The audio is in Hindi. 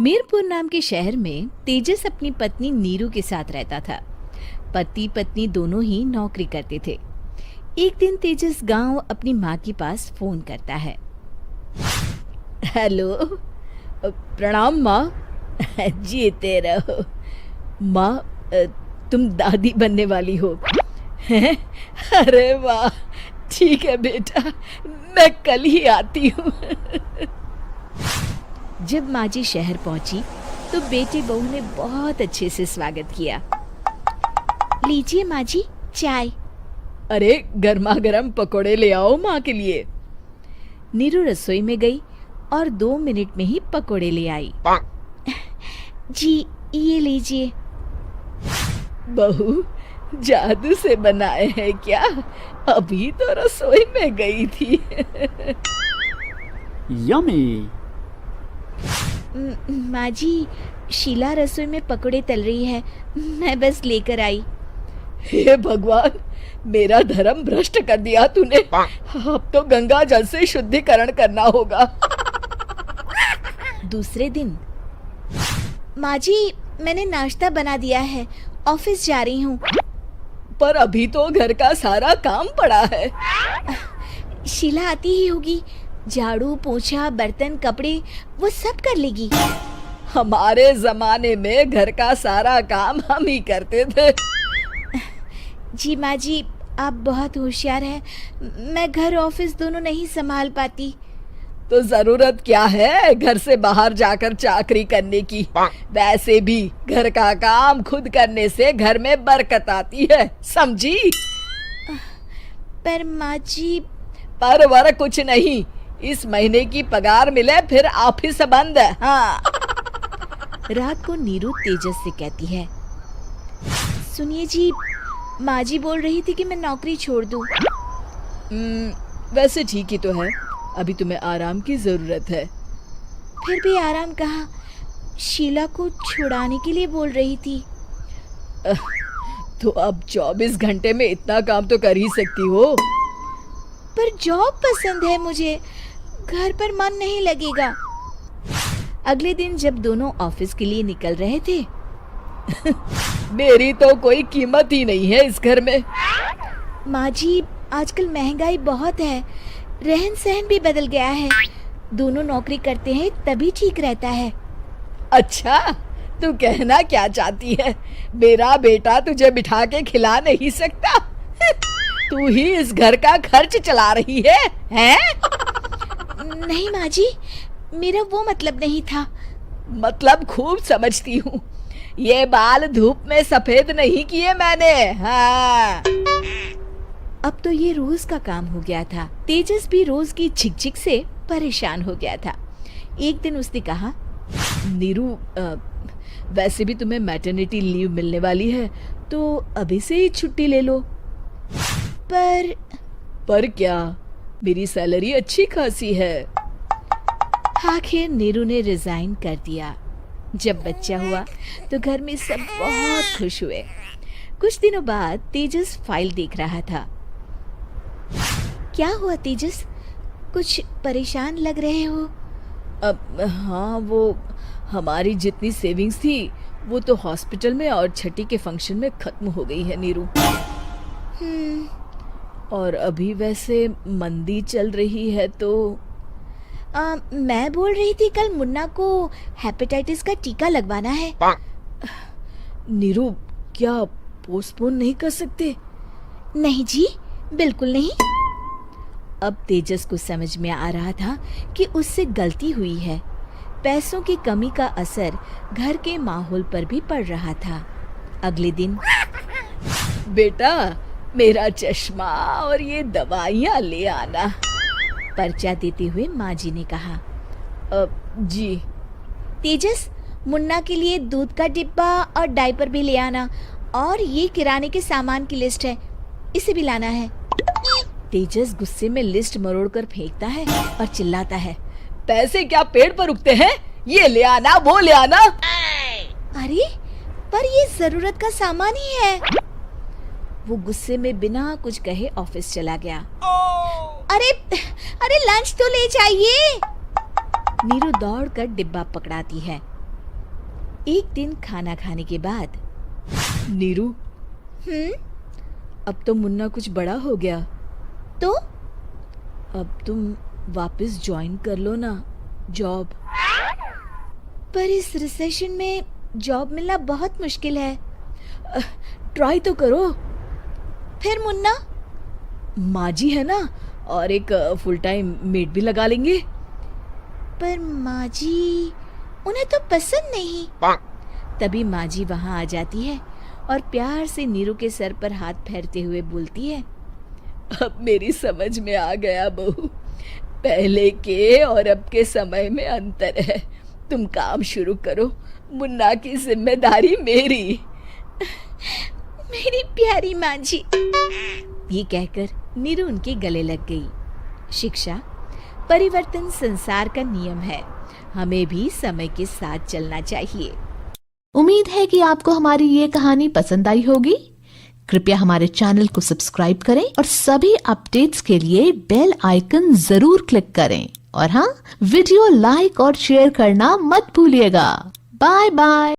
मीरपुर नाम के शहर में तेजस अपनी पत्नी नीरू के साथ रहता था। पति पत्नी दोनों ही नौकरी करते थे। एक दिन तेजस गांव अपनी माँ के पास फोन करता है। हेलो, प्रणाम माँ। जीते रहो माँ, तुम दादी बनने वाली हो हैं? अरे वाह, ठीक है बेटा, मैं कल ही आती हूँ। जब माँ जी शहर पहुंची तो बेटे बहू ने बहुत अच्छे से स्वागत किया। लीजिए माँ जी, चाय। अरे गर्मा गर्म पकोड़े ले आओ माँ के लिए। नीरू रसोई में गई और 2 मिनट में ही पकोड़े ले आई। जी ये लीजिए। बहू, जादू से बनाए हैं क्या? अभी तो रसोई में गई थी। यम्मी। माँ जी, शीला रसोई में पकोड़े तल रही है, मैं बस लेकर आई। हे भगवान, मेरा धर्म भ्रष्ट कर दिया तूने। अब तो गंगा जल से शुद्धिकरण करना होगा। दूसरे दिन, माँ जी मैंने नाश्ता बना दिया है, ऑफिस जा रही हूँ। पर अभी तो घर का सारा काम पड़ा है। शीला आती ही होगी, झाड़ू पोछा बर्तन कपड़े वो सब कर लेगी। हमारे जमाने में घर का सारा काम हम ही करते थे। जी माँ जी, आप बहुत होशियार हैं, मैं घर ऑफिस दोनों नहीं संभाल पाती। तो जरूरत क्या है घर से बाहर जाकर चाकरी करने की? वैसे भी घर का काम खुद करने से घर में बरकत आती है, समझी? पर माँ जी। पर वर कुछ नहीं, इस महीने की पगार मिले फिर ऑफिस बंद। हाँ। रात को नीरू तेजस से कहती है, सुनिए जी, माँ जी बोल रही थी कि मैं नौकरी छोड़ दूं। वैसे ठीक ही तो है, अभी तुम्हें आराम की जरूरत है। फिर भी आराम कहाँ, शीला को छुड़ाने के लिए बोल रही थी। तो अब 24 घंटे में इतना काम तो कर ही सकती हो। पर जॉब पसंद है मुझे, घर पर मन नहीं लगेगा। अगले दिन जब दोनों ऑफिस के लिए निकल रहे थे, मेरी तो कोई कीमत ही नहीं है इस घर में। माँ जी, आजकल महंगाई बहुत है, रहन सहन भी बदल गया है, दोनों नौकरी करते हैं तभी ठीक रहता है। अच्छा, तू कहना क्या चाहती है? मेरा बेटा तुझे बिठा के खिला नहीं सकता? तू ही इस घर का खर्च चला रही है, हैं? नहीं माँ जी, मेरा वो मतलब नहीं था। मतलब खूब समझती हूँ, ये बाल धूप में सफेद नहीं किए मैंने। हाँ। अब तो ये रोज का काम हो गया था। तेजस भी रोज की झिकझिक से परेशान हो गया था। एक दिन उसने कहा, नीरू, वैसे भी तुम्हें मैटरनिटी लीव मिलने वाली है, तो अभी से ही छुट्टी ले लो। पर क्या, मेरी सैलरी अच्छी खासी है। आखिर नीरू ने रिजाइन कर दिया। जब बच्चा हुआ तो घर में सब बहुत खुश हुए। कुछ दिनों बाद तेजस फाइल देख रहा था। क्या हुआ तेजस, कुछ परेशान लग रहे हो? हाँ, वो हमारी जितनी सेविंग्स थी वो तो हॉस्पिटल में और छठी के फंक्शन में खत्म हो गई है नीरू। और अभी वैसे मंदी चल रही है तो मैं बोल रही थी कल मुन्ना को हेपेटाइटिस का टीका लगवाना है। नीरू, क्या पोस्टपोन नहीं कर सकते? नहीं जी, बिल्कुल नहीं। अब तेजस को समझ में आ रहा था कि उससे गलती हुई है। पैसों की कमी का असर घर के माहौल पर भी पड़ रहा था। अगले दिन, बेटा मेरा चश्मा और ये दवाइयाँ ले आना, पर्चा देते हुए माँ जी ने कहा। जी। तेजस, मुन्ना के लिए दूध का डिब्बा और डायपर भी ले आना, और ये किराने के सामान की लिस्ट है, इसे भी लाना है। तेजस गुस्से में लिस्ट मरोड़कर फेंकता है और चिल्लाता है, पैसे क्या पेड़ पर उगते हैं? ये ले आना, वो ले आना। अरे पर ये जरूरत का सामान ही है। वो गुस्से में बिना कुछ कहे ऑफिस चला गया। अरे लंच तो ले जाइए। नीरू दौड़कर डिब्बा पकड़ाती है एक दिन खाना खाने के बाद, नीरू, अब तो मुन्ना कुछ बड़ा हो गया, तो अब तुम वापस ज्वाइन कर लो ना जॉब। पर इस रिसेशन में जॉब मिलना बहुत मुश्किल है। ट्राई तो करो। फिर मुन्ना? माँ जी है ना, और एक फुल टाइम मेड भी लगा लेंगे। पर माँ जी, उन्हें तो पसंद नहीं। तभी माँ जी वहाँ आ जाती है और प्यार से नीरू के सर पर हाथ फेरते हुए बोलती है, अब मेरी समझ में आ गया बहू, पहले के और अब के समय में अंतर है। तुम काम शुरू करो, मुन्ना की जिम्मेदारी मेरी। मेरी प्यारी माँ जी। ये कहकर नीरू उनके गले लग गई। शिक्षा, परिवर्तन संसार का नियम है, हमें भी समय के साथ चलना चाहिए। उम्मीद है कि आपको हमारी ये कहानी पसंद आई होगी। कृपया हमारे चैनल को सब्सक्राइब करें और सभी अपडेट्स के लिए बेल आइकन जरूर क्लिक करें। और हाँ, वीडियो लाइक और शेयर करना मत भूलिएगा। Bye bye.